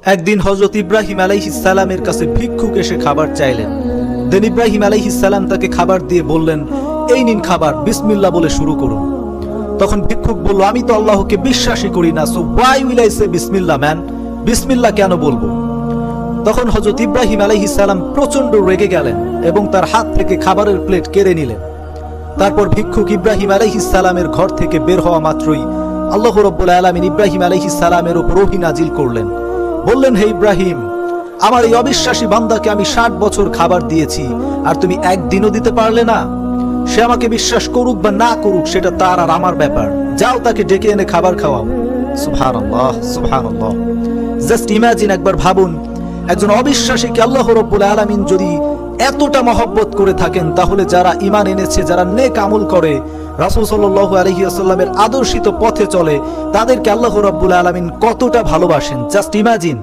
একদিন হযরত ইব্রাহিম আলাইহিস সালামের কাছে ভিক্ষুক এসে খাবার চাইলেন। দেন ইব্রাহিম আলাইহিস সালাম তাকে খাবার দিয়ে বললেন, এই নিন খাবার, বিসমিল্লাহ বলে শুরু করুন। তখন ভিক্ষুক বলল, আমি তো আল্লাহকে বিশ্বাসই করি না, so why will I say বিসমিল্লাহ ম্যান, বিসমিল্লাহ কেন বলবো? তখন হযরত ইব্রাহিম আলাইহিস সালাম প্রচন্ড রেগে গেলেন এবং তার হাত থেকে খাবারের প্লেট কেড়ে নিলেন। তারপর ভিক্ষুক ইব্রাহিম আলাইহিস সালামের ঘর থেকে বের হওয়া মাত্রই আল্লাহ রাব্বুল আলামিন ইব্রাহিম আলাইহিস সালামের উপর ওহী নাজিল করলেন। বললেন, হে ইব্রাহিম, আমার এই অবিশ্বাসী বান্দাকে আমি 60 বছর খাবার দিয়েছি, আর তুমি একদিনও দিতে পারলে না? সে আমাকে বিশ্বাস করুক বা না করুক, সেটা তার আর আমার ব্যাপার। যাও, তাকে ডেকে এনে খাবার খাওয়াও। সুবহানাল্লাহ, সুবহানাল্লাহ। জাস্ট ইমাজিন, একবার ভাবুন, একজন অবিশ্বাসীকে আল্লাহ রাব্বুল আলামিন যদি এতটা মহব্বত করে থাকেন, তাহলে যারা ঈমান এনেছে, যারা নেক আমল করে, রাসূল সাল্লাল্লাহু আলাইহি ওয়াসাল্লামের আদর্শিত পথে চলে, তাদেরকে আল্লাহ রাব্বুল আলামিন কতটা ভালোবাসেন। Just imagine.